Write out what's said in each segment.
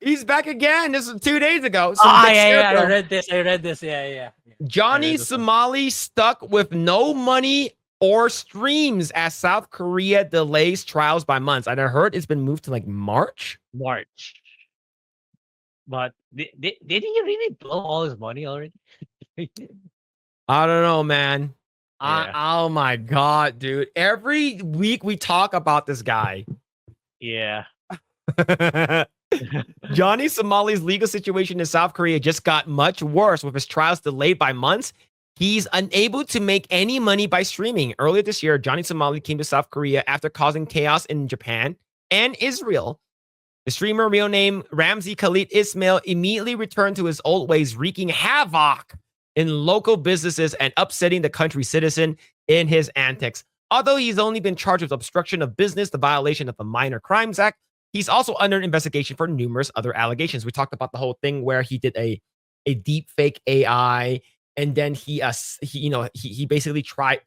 He's back again. This was 2 days ago. Yeah, I read this. Yeah. Johnny Somali stuck with no money or streams as South Korea delays trials by months. And I heard it's been moved to like March. But did he really blow all his money already? I don't know, man. Yeah. Oh my God, dude. Every week we talk about this guy. Yeah. Johnny Somali's legal situation in South Korea just got much worse with his trials delayed by months. He's unable to make any money by streaming. Earlier this year, Johnny Somali came to South Korea after causing chaos in Japan and Israel. The streamer, real name Ramzi Khalid Ismail, immediately returned to his old ways, wreaking havoc in local businesses and upsetting the country's citizen in his antics. Although he's only been charged with obstruction of business, the violation of the Minor Crimes Act, he's also under investigation for numerous other allegations. We talked about the whole thing where he did a deep fake AI, and then he basically tried,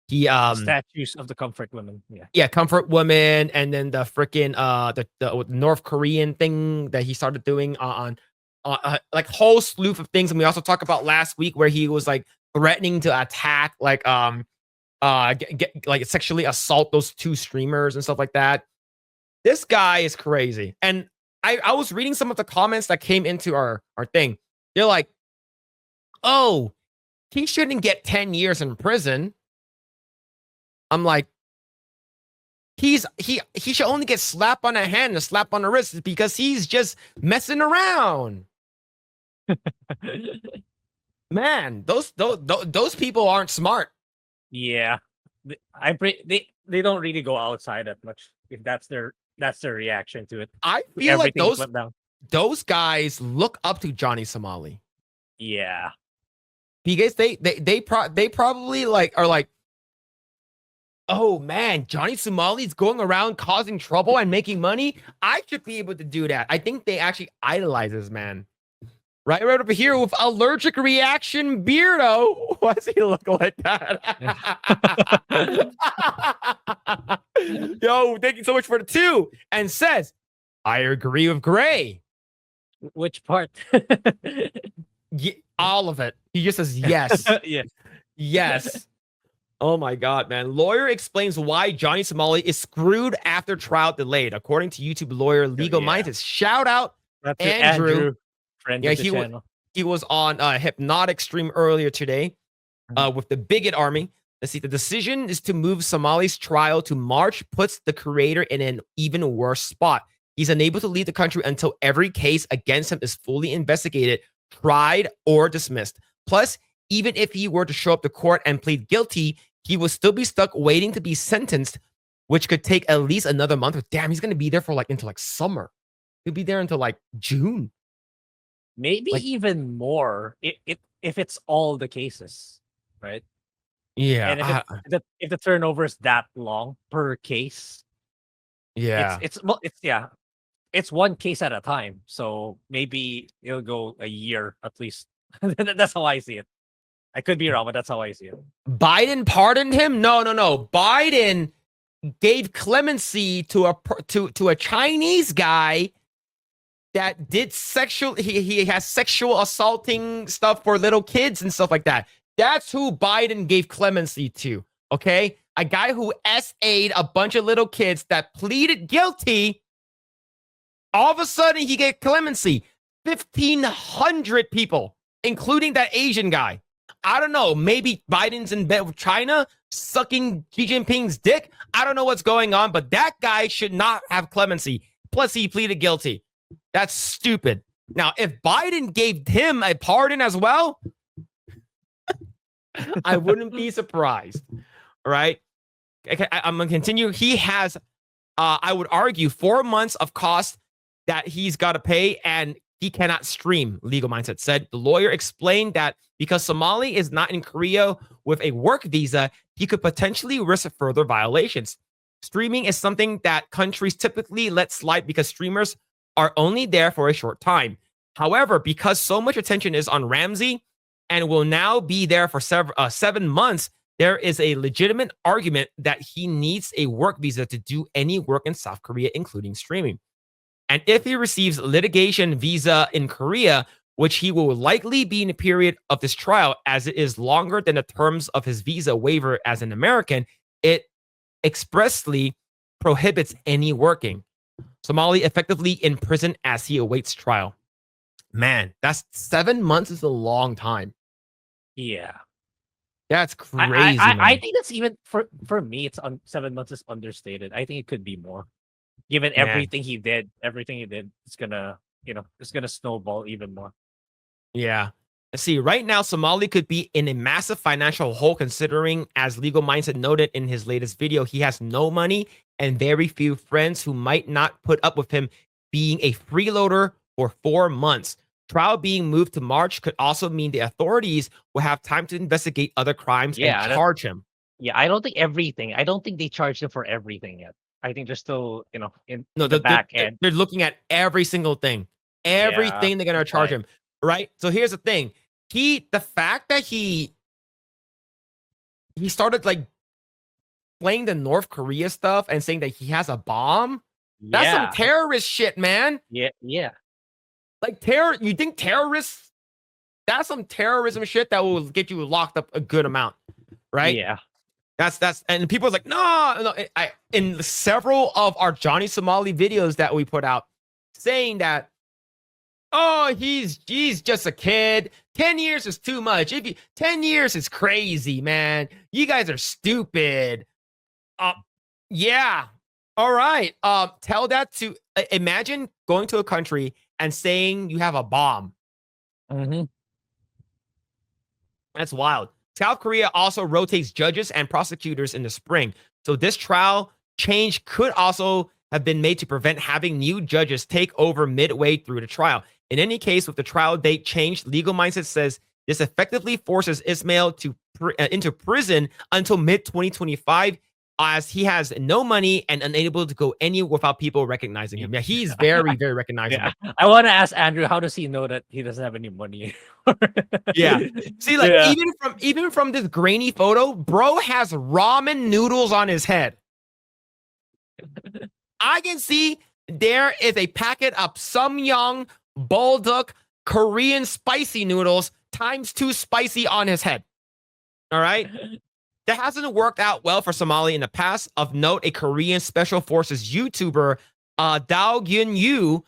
statues of the comfort women. Yeah, comfort women, and then the freaking the North Korean thing that he started doing on like whole slew of things. And we also talked about last week where he was like threatening to attack, like like sexually assault those 2 streamers and stuff like that. This guy is crazy. And I was reading some of the comments that came into our thing. They're like, oh, he shouldn't get 10 years in prison. I'm like, he should only get slap on the hand and a slap on the wrist because he's just messing around. Man, those people aren't smart. Yeah, they don't really go outside that much if that's their reaction to it. I feel like those guys look up to Johnny Somali. Yeah, because they probably are like, oh man, Johnny Somali's going around causing trouble and making money. I should be able to do that. I think they actually idolize this man. Right over here with allergic reaction beardo. Why does he look like that? Yo, thank you so much for the 2. And says, I agree with Grae. Which part? All of it. He just says yes. Yes. Oh my God, man. Lawyer explains why Johnny Somali is screwed after trial delayed. According to YouTube lawyer Legal Minds, shout out Andrew. He was on Hypnotic stream earlier today with the Bigot Army. Let's see. The decision is to move Somali's trial to March, puts the creator in an even worse spot. He's unable to leave the country until every case against him is fully investigated, tried, or dismissed. Plus, even if he were to show up to court and plead guilty, he will still be stuck waiting to be sentenced, which could take at least another month. Damn, he's going to be there for until summer. He'll be there until June. Maybe even more if it's all the cases, right? Yeah. And if the turnover is that long per case, it's 1 case at a time. So maybe it'll go a year at least. That's how I see it. I could be wrong, but that's how I see it. Biden pardoned him? No. Biden gave clemency to a Chinese guy that did he has sexual assaulting stuff for little kids and stuff like that. That's who Biden gave clemency to, okay? A guy who SA'd a bunch of little kids that pleaded guilty. All of a sudden, he gave clemency. 1,500 people, including that Asian guy. I don't know. Maybe Biden's in bed with China, sucking Xi Jinping's dick. I don't know what's going on, but that guy should not have clemency. Plus, he pleaded guilty. That's stupid. Now, if Biden gave him a pardon as well, I wouldn't be surprised. All right. Okay, I'm going to continue. He has, I would argue, 4 months of cost that he's got to pay, and he cannot stream, Legal Mindset said. The lawyer explained that because Somali is not in Korea with a work visa, he could potentially risk further violations. Streaming is something that countries typically let slide because streamers are only there for a short time. However, because so much attention is on Ramzi and will now be there for 7 months, there is a legitimate argument that he needs a work visa to do any work in South Korea, including streaming. And if he receives litigation visa in Korea, which he will likely be in a period of this trial, as it is longer than the terms of his visa waiver as an American, it expressly prohibits any working. Somali effectively in prison as he awaits trial. Man, that's 7 months is a long time. Yeah. That's crazy. I think that's even for me, it's 7 months is understated. I think it could be more. Given everything he did, it's gonna, it's gonna snowball even more. Yeah. Let's see, right now, Somali could be in a massive financial hole considering, as Legal Mindset noted in his latest video, he has no money and very few friends who might not put up with him being a freeloader for 4 months. Trial being moved to March could also mean the authorities will have time to investigate other crimes and charge him. Yeah, I don't think they charged him for everything yet. I think they're still, in the back end. They're looking at every single thing. Everything they're gonna charge him. Right? So here's the thing. The fact that he started like playing the North Korea stuff and saying that he has a bomb, that's some terrorist shit, man. Yeah. Like you think terrorists, that's some terrorism shit that will get you locked up a good amount, right? Yeah. That's and people are like, no, in several of our Johnny Somali videos that we put out saying that, oh, he's just a kid. 10 years is too much. 10 years is crazy, man. You guys are stupid. Yeah. All right. Tell that to imagine going to a country and saying you have a bomb. Mm-hmm. That's wild. South Korea also rotates judges and prosecutors in the spring. So this trial change could also have been made to prevent having new judges take over midway through the trial. In any case, with the trial date changed, Legal Mindset says this effectively forces Ismail into prison until mid-2025, as he has no money and unable to go anywhere without people recognizing him. Yeah, he's very, very recognizable. Yeah. I want to ask Andrew, how does he know that he doesn't have any money? Yeah. See, like even from this grainy photo, bro has ramen noodles on his head. I can see there is a packet of Samyang Bulldog Korean spicy noodles ×2 spicy on his head. All right. That hasn't worked out well for Somali in the past. Of note, a Korean Special Forces YouTuber, Dao Gyun Yu,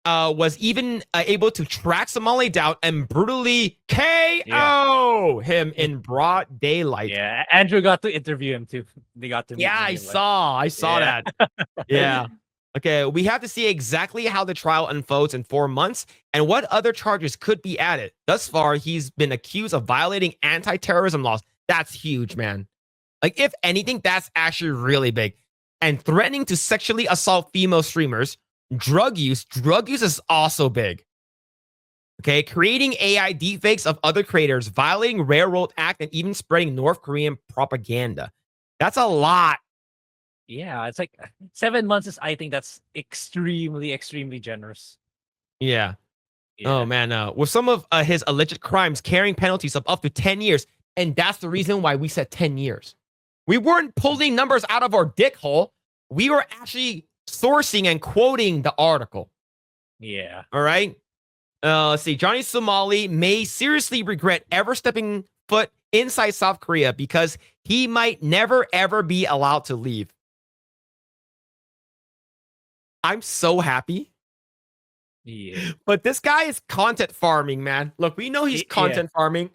was even able to track Somali down and brutally KO him in broad daylight. Yeah, Andrew got to interview him too. They got to meet him. I saw that. Yeah. Okay, we have to see exactly how the trial unfolds in 4 months and what other charges could be added. Thus far, he's been accused of violating anti-terrorism laws. That's huge, man. Like, if anything, that's actually really big. And threatening to sexually assault female streamers. Drug use is also big. Okay, creating AI deepfakes of other creators, violating Railroad Act, and even spreading North Korean propaganda. That's a lot. Yeah, it's like 7 months is, I think that's extremely, extremely generous. Yeah. Oh, man. With some of his alleged crimes carrying penalties of up to 10 years. And that's the reason why we said 10 years. We weren't pulling numbers out of our dick hole. We were actually sourcing and quoting the article. Yeah. All right. Let's see. Johnny Somali may seriously regret ever stepping foot inside South Korea because he might never, ever be allowed to leave. I'm so happy. Yeah. But this guy is content farming, man. Look, we know he's content farming,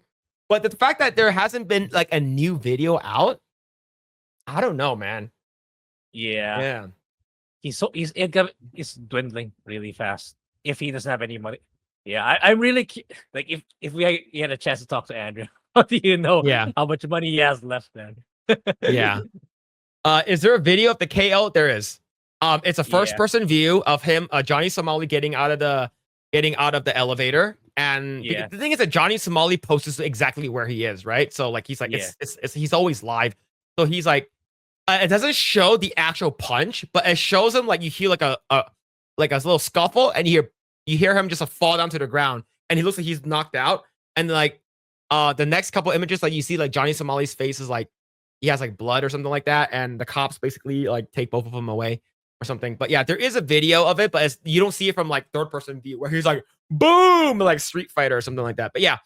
but the fact that there hasn't been like a new video out, I don't know, man. Yeah. Yeah. He's dwindling really fast if he doesn't have any money. Yeah, I'm really like if we had a chance to talk to Andrew, how do you know how much money he has left then? Yeah. Is there a video of the KO? There is. It's a first-person view of him, Johnny Somali getting out of the elevator, and the thing is that Johnny Somali posts exactly where he is, right? So like he's like he's always live, so he's like it doesn't show the actual punch, but it shows him like you hear like a little scuffle, and you hear him just fall down to the ground, and he looks like he's knocked out, and like the next couple images, like you see like Johnny Somali's face is like he has like blood or something like that, and the cops basically like take both of them away. or something. But yeah, there is a video of it, but you don't see it from like third person view where he's like boom, like Street Fighter or something like that. But yeah,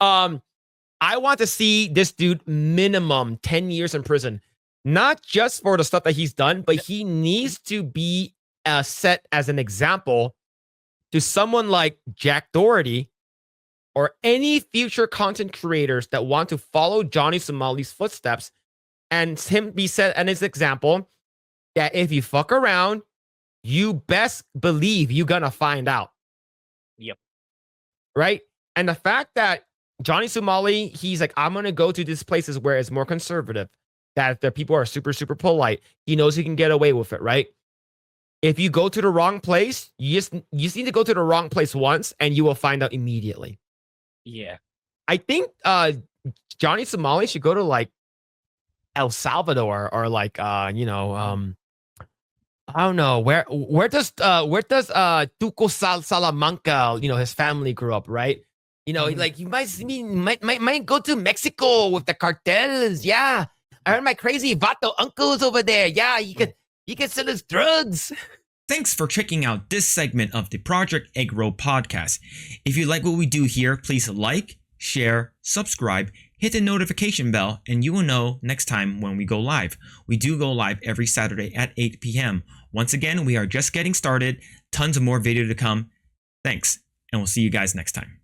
I want to see this dude minimum 10 years in prison, not just for the stuff that he's done, but he needs to be set as an example to someone like Jack Doherty or any future content creators that want to follow Johnny Somali's footsteps, and him be set as an example that if you fuck around, you best believe you're gonna find out. Yep. Right? And the fact that Johnny Somali, he's like, I'm gonna go to these places where it's more conservative, that the people are super, super polite. He knows he can get away with it, right? If you go to the wrong place, you just need to go to the wrong place once and you will find out immediately. Yeah. I think Johnny Somali should go to like El Salvador or like you know, I don't know, where does Tuco Salamanca, you know, his family grew up, right? You know, like you might go to Mexico with the cartels. Yeah. I heard my crazy Vato uncles over there. Yeah, you can sell us drugs. Thanks for checking out this segment of the Project Eggroll podcast. If you like what we do here, please like, share, subscribe, hit the notification bell, and you will know next time when we go live. We do go live every Saturday at 8 p.m. Once again, we are just getting started. Tons of more video to come. Thanks, and we'll see you guys next time.